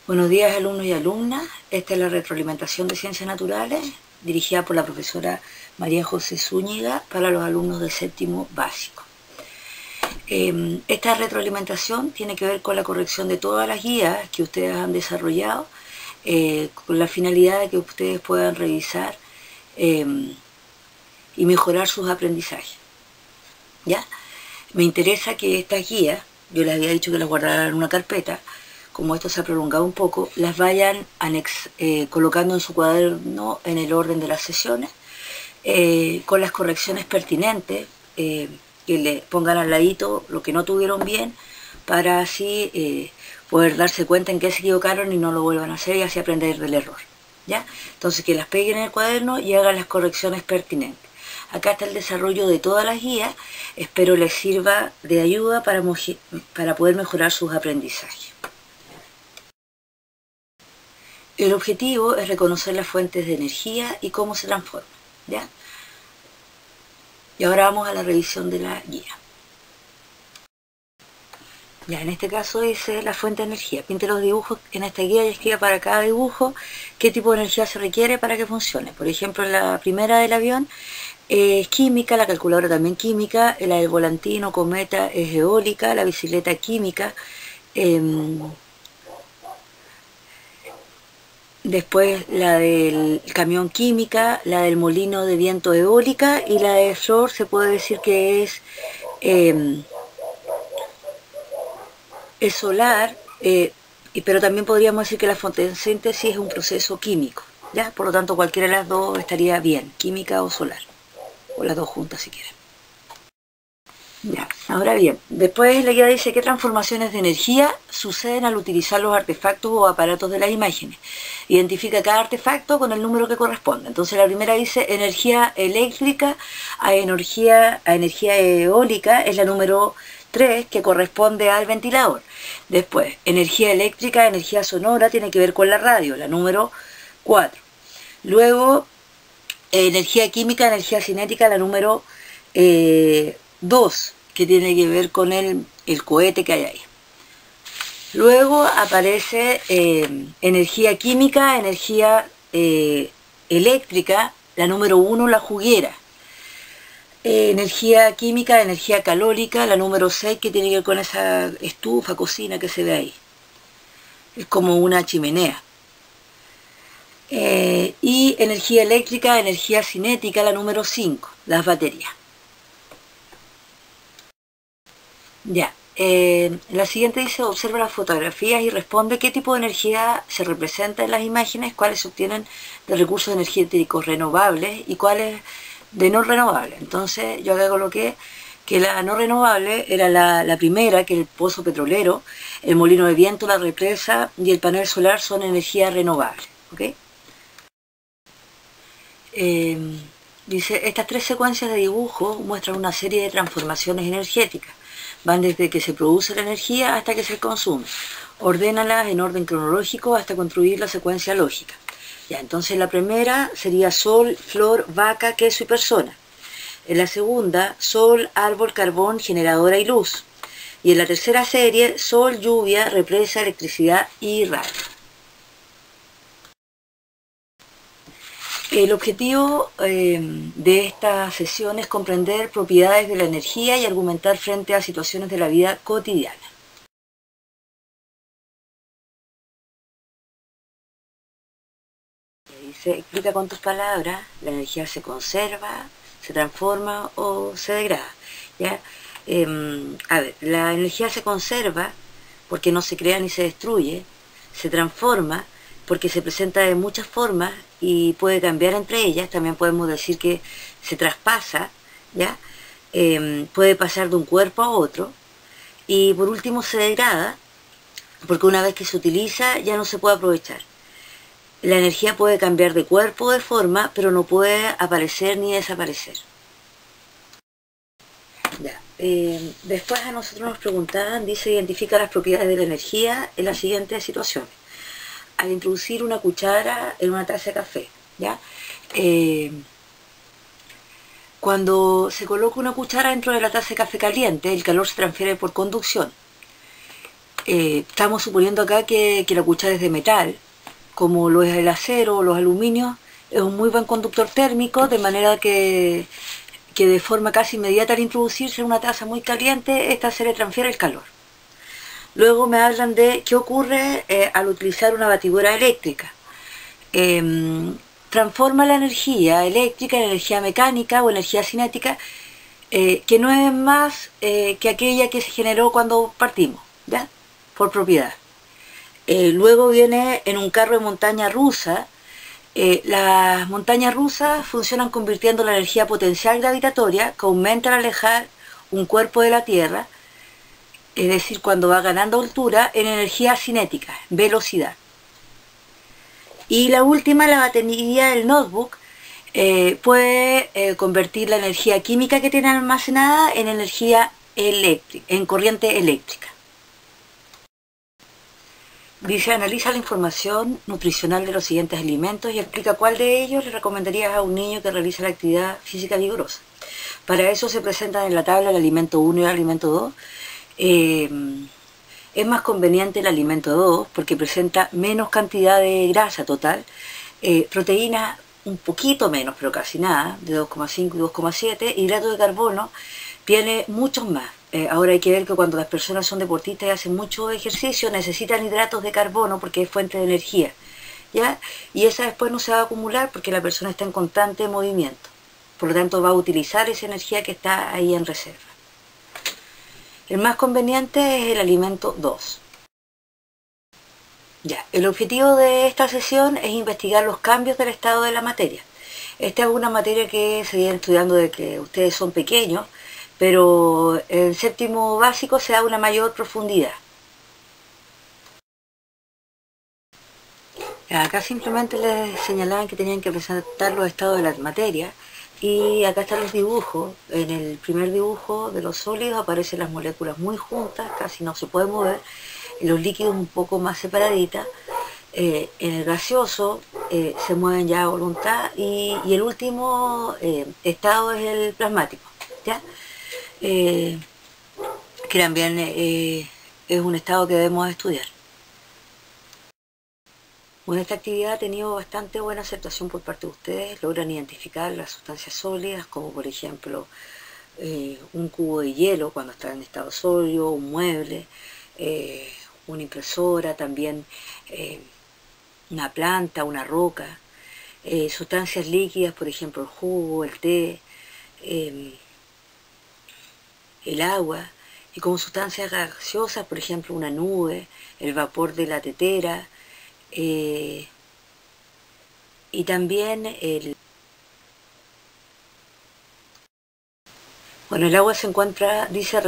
Buenos días, alumnos y alumnas. Esta es la retroalimentación de Ciencias Naturales dirigida por la profesora María José Zúñiga para los alumnos de séptimo básico. Esta retroalimentación tiene que ver con la corrección de todas las guías que ustedes han desarrollado con la finalidad de que ustedes puedan revisar y mejorar sus aprendizajes. ¿Ya? Me interesa que estas guías, yo les había dicho que las guardaran en una carpeta, como esto se ha prolongado un poco, las vayan colocando en su cuaderno en el orden de las sesiones, con las correcciones pertinentes, que le pongan al ladito lo que no tuvieron bien, para así poder darse cuenta en qué se equivocaron y no lo vuelvan a hacer y así aprender del error. ¿Ya? Entonces que las peguen en el cuaderno y hagan las correcciones pertinentes. Acá está el desarrollo de todas las guías, espero les sirva de ayuda para poder mejorar sus aprendizajes. El objetivo es reconocer las fuentes de energía y cómo se transforman, ¿ya? Y ahora vamos a la revisión de la guía. Ya, en este caso dice la fuente de energía. Pinte los dibujos en esta guía y escriba para cada dibujo qué tipo de energía se requiere para que funcione. Por ejemplo, la primera del avión es química, la calculadora también química, la del volantino, cometa, es eólica, la bicicleta química, después la del camión química, la del molino de viento eólica y la de flor se puede decir que es solar, pero también podríamos decir que la fotosíntesis es un proceso químico, ¿ya? Por lo tanto cualquiera de las dos estaría bien, química o solar, o las dos juntas si quieren. Ya, ahora bien, después la guía dice qué transformaciones de energía suceden al utilizar los artefactos o aparatos de las imágenes. Identifica cada artefacto con el número que corresponde. Entonces la primera dice energía eléctrica a energía eólica, es la número 3 que corresponde al ventilador. Después, energía eléctrica, energía sonora, tiene que ver con la radio, la número 4. Luego, energía química, energía cinética, la número 2, que tiene que ver con el cohete que hay ahí. Luego aparece energía química, energía eléctrica, la número 1, la juguera. Energía química, energía calórica, la número 6, que tiene que ver con esa estufa, cocina que se ve ahí. Es como una chimenea. Y energía eléctrica, energía cinética, la número 5, las baterías. Ya, la siguiente dice, observa las fotografías y responde qué tipo de energía se representa en las imágenes, cuáles se obtienen de recursos energéticos renovables y cuáles de no renovables. Entonces yo acá coloqué que la no renovable era la primera, que el pozo petrolero, el molino de viento, la represa y el panel solar son energía renovable. ¿Okay? Dice, estas 3 secuencias de dibujo muestran una serie de transformaciones energéticas. Van desde que se produce la energía hasta que se consume. Ordénalas en orden cronológico hasta construir la secuencia lógica. Ya, entonces la primera sería sol, flor, vaca, queso y persona. En la segunda, sol, árbol, carbón, generadora y luz. Y en la tercera serie, sol, lluvia, represa, electricidad y radio. El objetivo de esta sesión es comprender propiedades de la energía y argumentar frente a situaciones de la vida cotidiana. Se explica con tus palabras, la energía se conserva, se transforma o se degrada. ¿Ya? A ver, la energía se conserva porque no se crea ni se destruye, se transforma porque se presenta de muchas formas y puede cambiar entre ellas. También podemos decir que se traspasa, ¿ya? Puede pasar de un cuerpo a otro. Y por último se degrada porque una vez que se utiliza ya no se puede aprovechar. La energía puede cambiar de cuerpo o de forma, pero no puede aparecer ni desaparecer. Ya. Después a nosotros nos preguntaban, dice, identifica las propiedades de la energía en las siguientes situaciones. Al introducir una cuchara en una taza de café, ¿ya? Cuando se coloca una cuchara dentro de la taza de café caliente, el calor se transfiere por conducción. estamos suponiendo acá que la cuchara es de metal, como lo es el acero o los aluminios. Es un muy buen conductor térmico, de manera que de forma casi inmediata al introducirse en una taza muy caliente, esta se le transfiere el calor. Luego me hablan de qué ocurre al utilizar una batidora eléctrica. Transforma la energía eléctrica en energía mecánica o energía cinética, que no es más que aquella que se generó cuando partimos, ¿ya? Por propiedad. Luego viene en un carro de montaña rusa. Las montañas rusas funcionan convirtiendo la energía potencial gravitatoria, que aumenta al alejar un cuerpo de la Tierra, es decir, cuando va ganando altura, en energía cinética, velocidad. Y la última, la batería del notebook, puede convertir la energía química que tiene almacenada en energía eléctrica, en corriente eléctrica. Dice, analiza la información nutricional de los siguientes alimentos y explica cuál de ellos le recomendarías a un niño que realiza la actividad física vigorosa. Para eso se presentan en la tabla el alimento 1 y el alimento 2. Es más conveniente el alimento 2 porque presenta menos cantidad de grasa total, proteínas un poquito menos, pero casi nada, de 2,5 y 2,7, hidratos de carbono tiene muchos más. Ahora hay que ver que cuando las personas son deportistas y hacen mucho ejercicio necesitan hidratos de carbono porque es fuente de energía, ¿ya? Y esa después no se va a acumular porque la persona está en constante movimiento. Por lo tanto va a utilizar esa energía que está ahí en reserva. El más conveniente es el alimento 2. Ya, el objetivo de esta sesión es investigar los cambios del estado de la materia. Esta es una materia que se viene estudiando desde que ustedes son pequeños, pero en séptimo básico se da una mayor profundidad. Acá simplemente les señalaban que tenían que presentar los estados de la materia y acá están los dibujos. En el primer dibujo de los sólidos aparecen las moléculas muy juntas, casi no se pueden mover, y los líquidos un poco más separaditas. En el gaseoso se mueven ya a voluntad y el último estado es el plasmático, ¿ya? Que también es un estado que debemos estudiar. Bueno, esta actividad ha tenido bastante buena aceptación por parte de ustedes. Logran identificar las sustancias sólidas, como por ejemplo un cubo de hielo cuando está en estado sólido, un mueble, una impresora, también una planta, una roca, sustancias líquidas, por ejemplo el jugo, el té, el agua, y como sustancias gaseosas, por ejemplo una nube, el vapor de la tetera, y también bueno, el agua se encuentra, dice,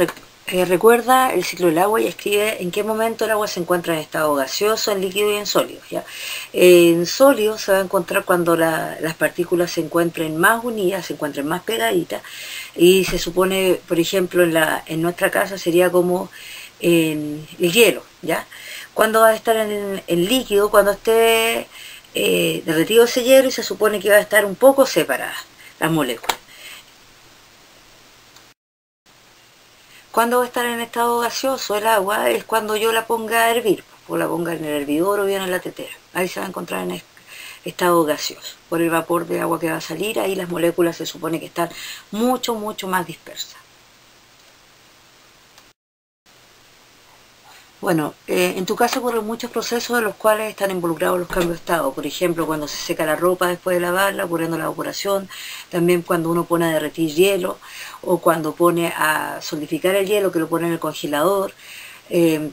recuerda el ciclo del agua y escribe en qué momento el agua se encuentra en estado gaseoso, en líquido y en sólido, ¿ya? En sólido se va a encontrar cuando las partículas se encuentren más unidas, se encuentren más pegaditas, y se supone, por ejemplo, en nuestra casa sería como en el hielo, ¿ya? Cuando va a estar en líquido, cuando esté derretido ese hielo, y se supone que va a estar un poco separadas las moléculas. Cuando va a estar en estado gaseoso el agua es cuando yo la ponga a hervir, o la ponga en el hervidor o bien en la tetera. Ahí se va a encontrar en estado gaseoso. Por el vapor de agua que va a salir, ahí las moléculas se supone que están mucho, mucho más dispersas. Bueno, en tu caso ocurren muchos procesos en los cuales están involucrados los cambios de estado. Por ejemplo, cuando se seca la ropa después de lavarla, ocurriendo la evaporación. También cuando uno pone a derretir hielo, o cuando pone a solidificar el hielo, que lo pone en el congelador.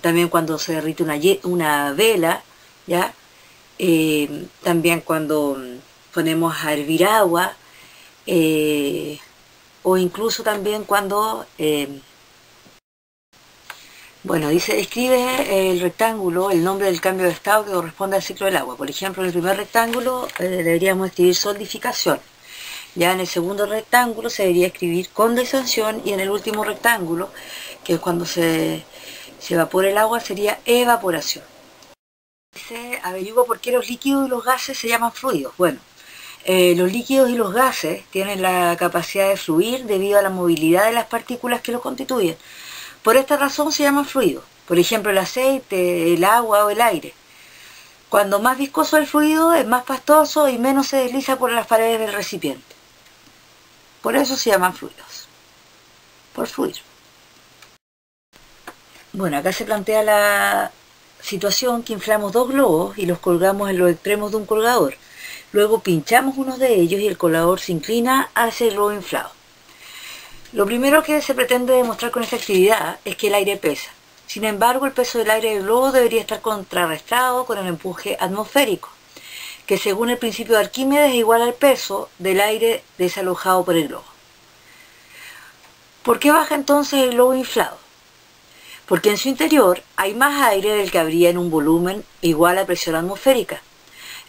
También cuando se derrite una vela, ¿ya? También cuando ponemos a hervir agua, o incluso también cuando... Bueno, dice, escribe el rectángulo, el nombre del cambio de estado que corresponde al ciclo del agua. Por ejemplo, en el primer rectángulo deberíamos escribir solidificación. Ya en el segundo rectángulo se debería escribir condensación, y en el último rectángulo, que es cuando se evapora el agua, sería evaporación. Dice, averigua por qué los líquidos y los gases se llaman fluidos. Bueno, los líquidos y los gases tienen la capacidad de fluir debido a la movilidad de las partículas que los constituyen. Por esta razón se llaman fluidos, Por ejemplo, el aceite, el agua o el aire. Cuando más viscoso el fluido, es más pastoso y menos se desliza por las paredes del recipiente. Por eso se llaman fluidos, por fluir. Bueno, acá se plantea la situación que inflamos dos globos y los colgamos en los extremos de un colgador. Luego pinchamos uno de ellos y el colgador se inclina hacia el globo inflado. Lo primero que se pretende demostrar con esta actividad es que el aire pesa. Sin embargo, el peso del aire del globo debería estar contrarrestado con el empuje atmosférico, que según el principio de Arquímedes es igual al peso del aire desalojado por el globo. ¿Por qué baja entonces el globo inflado? Porque en su interior hay más aire del que habría en un volumen igual a presión atmosférica.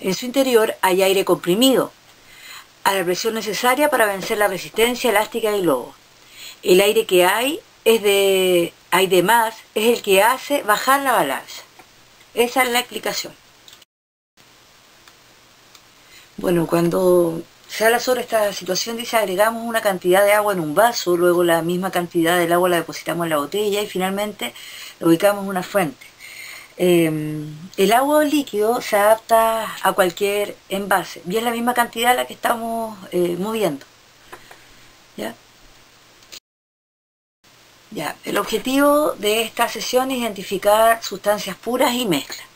En su interior hay aire comprimido, a la presión necesaria para vencer la resistencia elástica del globo. El aire que hay de más es el que hace bajar la balanza. Esa es la explicación. Bueno, cuando se habla sobre esta situación, dice, agregamos una cantidad de agua en un vaso, luego la misma cantidad del agua la depositamos en la botella y finalmente lo ubicamos en una fuente. El agua líquido se adapta a cualquier envase y es la misma cantidad la que estamos moviendo. ¿Ya? Ya, el objetivo de esta sesión es identificar sustancias puras y mezclas.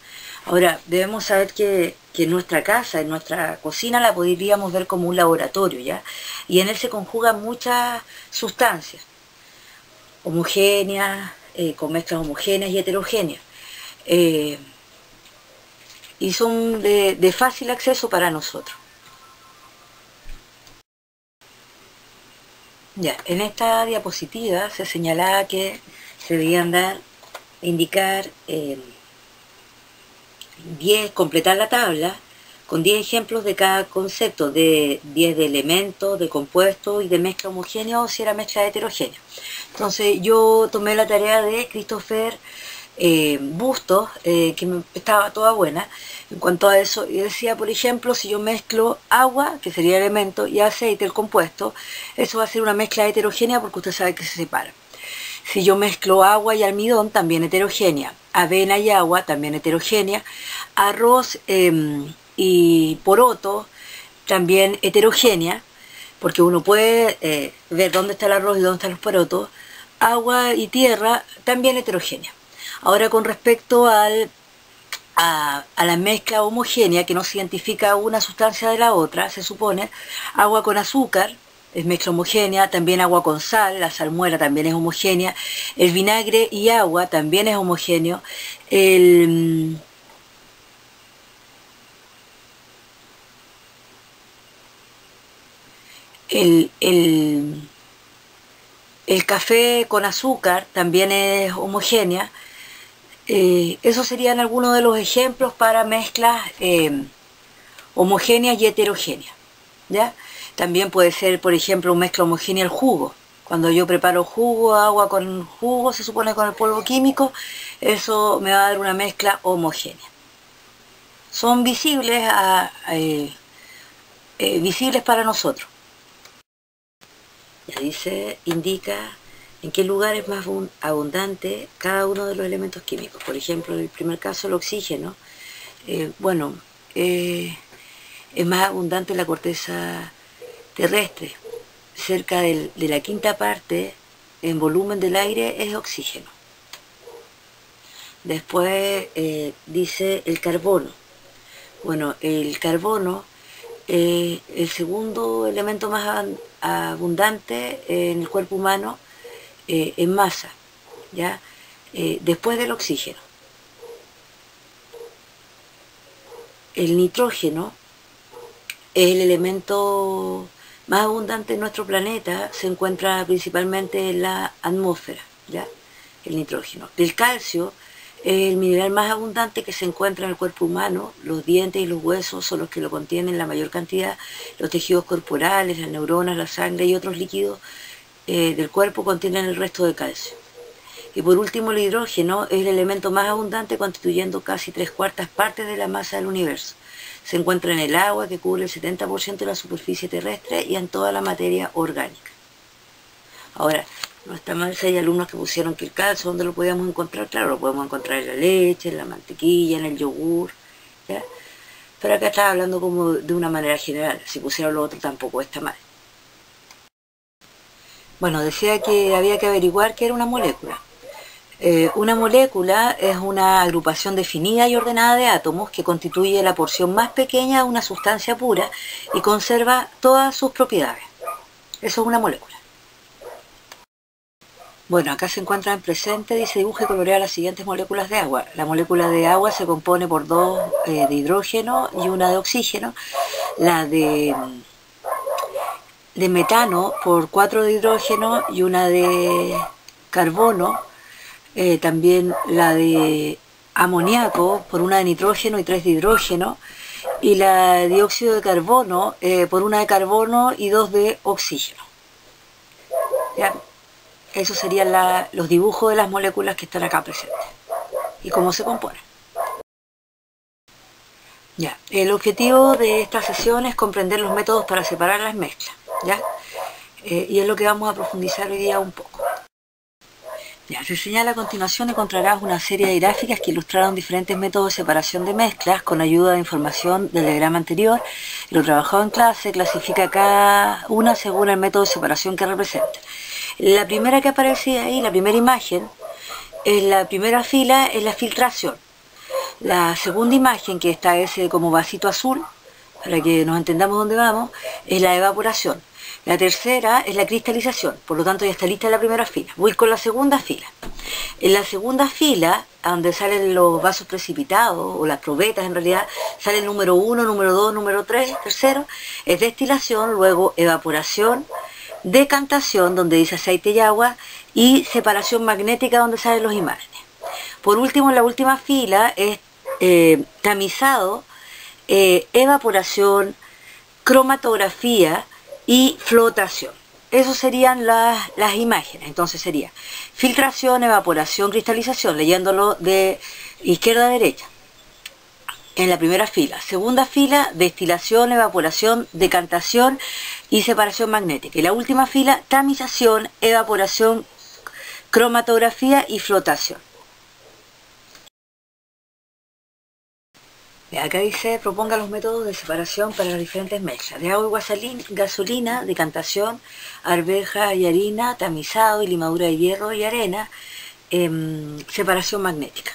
Ahora, debemos saber que en nuestra casa, en nuestra cocina, la podríamos ver como un laboratorio, ¿ya? Y en él se conjugan muchas sustancias homogéneas, con mezclas homogéneas y heterogéneas. Y son de fácil acceso para nosotros. Ya, en esta diapositiva se señalaba que se debían indicar 10, completar la tabla con 10 ejemplos de cada concepto, de 10 de elementos, de compuestos y de mezcla homogénea o si era mezcla heterogénea. Entonces yo tomé la tarea de Christopher Bustos, que estaba toda buena en cuanto a eso, y decía, por ejemplo, si yo mezclo agua, que sería elemento, y aceite, el compuesto, eso va a ser una mezcla heterogénea porque usted sabe que se separa. Si yo mezclo agua y almidón, también heterogénea. Avena y agua, también heterogénea. Arroz y poroto, también heterogénea, porque uno puede ver dónde está el arroz y dónde están los porotos. Agua y tierra, también heterogénea. Ahora, con respecto a la mezcla homogénea, que no se identifica una sustancia de la otra, se supone, agua con azúcar es mezcla homogénea, también agua con sal, la salmuera también es homogénea, el vinagre y agua también es homogéneo, el café con azúcar también es homogénea. Esos serían algunos de los ejemplos para mezclas homogéneas y heterogéneas, ¿ya? También puede ser, por ejemplo, una mezcla homogénea el jugo. Cuando yo preparo jugo, agua con jugo, se supone con el polvo químico, eso me va a dar una mezcla homogénea. Son visibles, visibles para nosotros. Ya dice, indica en qué lugar es más abundante cada uno de los elementos químicos. Por ejemplo, en el primer caso, el oxígeno. Es más abundante en la corteza terrestre. Cerca de la quinta parte en volumen del aire es oxígeno. Después dice el carbono. Bueno, el carbono es el segundo elemento más abundante en el cuerpo humano en masa, ¿ya? Después del oxígeno. El nitrógeno es el elemento más abundante en nuestro planeta, se encuentra principalmente en la atmósfera, ¿ya? El nitrógeno. El calcio es el mineral más abundante que se encuentra en el cuerpo humano. Los dientes y los huesos son los que lo contienen la mayor cantidad. Los tejidos corporales, las neuronas, la sangre y otros líquidos del cuerpo contienen el resto de calcio. Y por último, el hidrógeno es el elemento más abundante, constituyendo casi 3/4 partes de la masa del universo. Se encuentra en el agua, que cubre el 70% de la superficie terrestre, y en toda la materia orgánica. Ahora, No está mal si hay alumnos que pusieron que el calcio, ¿dónde lo podíamos encontrar? Claro, lo podemos encontrar en la leche, en la mantequilla, en el yogur, ¿ya? Pero acá estaba hablando como de una manera general, si pusieron lo otro tampoco está mal. Bueno, decía que había que averiguar qué era una molécula. Una molécula es una agrupación definida y ordenada de átomos que constituye la porción más pequeña de una sustancia pura y conserva todas sus propiedades. Eso es una molécula. Bueno, acá se encuentra en presente, dice dibuja y colorea las siguientes moléculas de agua. La molécula de agua se compone por dos de hidrógeno y una de oxígeno. La de metano por 4 de hidrógeno y una de carbono. También la de amoníaco por una de nitrógeno y 3 de hidrógeno, y la de dióxido de carbono por una de carbono y 2 de oxígeno. ¿Ya? Esos serían los dibujos de las moléculas que están acá presentes y cómo se componen. Ya. El objetivo de esta sesión es comprender los métodos para separar las mezclas, ¿ya? Y es lo que vamos a profundizar hoy día un poco. Ya, se señala a continuación encontrarás una serie de gráficas que ilustraron diferentes métodos de separación de mezclas con ayuda de información del diagrama anterior. Lo trabajado en clase clasifica cada una según el método de separación que representa. La primera que aparece ahí, la primera imagen, en la primera fila es la filtración. La segunda imagen, que está ese como vasito azul, para que nos entendamos dónde vamos, es la evaporación. La tercera es la cristalización, por lo tanto ya está lista la primera fila. Voy con la segunda fila. En la segunda fila, donde salen los vasos precipitados, o las probetas en realidad, sale el número 1, número 2, número 3, tercero, es destilación, luego evaporación, decantación, donde dice aceite y agua, y separación magnética, donde salen los imanes. Por último, en la última fila es tamizado, evaporación, cromatografía y flotación. Esas serían las imágenes. Entonces sería filtración, evaporación, cristalización, leyéndolo de izquierda a derecha. En la primera fila. Segunda fila, destilación, evaporación, decantación y separación magnética. Y la última fila, tamización, evaporación, cromatografía y flotación. Acá dice, proponga los métodos de separación para las diferentes mezclas. De agua y gasolina, decantación, arveja y harina, tamizado y limadura de hierro y arena, separación magnética.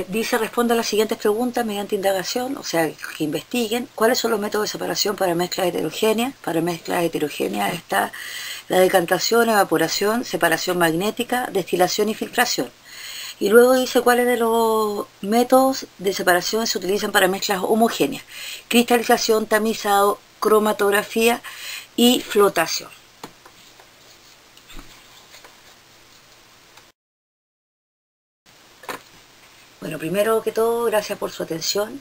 Dice, responda a las siguientes preguntas mediante indagación, o sea, que investiguen cuáles son los métodos de separación para mezclas heterogéneas. Para mezclas heterogéneas está la decantación, evaporación, separación magnética, destilación y filtración. Y luego dice cuáles de los métodos de separación se utilizan para mezclas homogéneas: cristalización, tamizado, cromatografía y flotación. Bueno, primero que todo, gracias por su atención.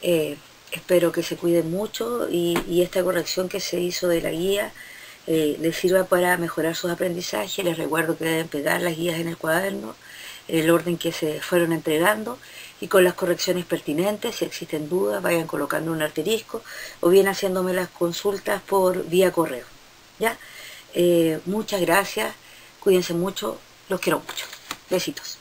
Espero que se cuiden mucho y esta corrección que se hizo de la guía les sirva para mejorar sus aprendizajes. Les recuerdo que deben pegar las guías en el cuaderno, en el orden que se fueron entregando y con las correcciones pertinentes. Si existen dudas, vayan colocando un asterisco o bien haciéndome las consultas por vía correo. ¿Ya? Muchas gracias, cuídense mucho, los quiero mucho. Besitos.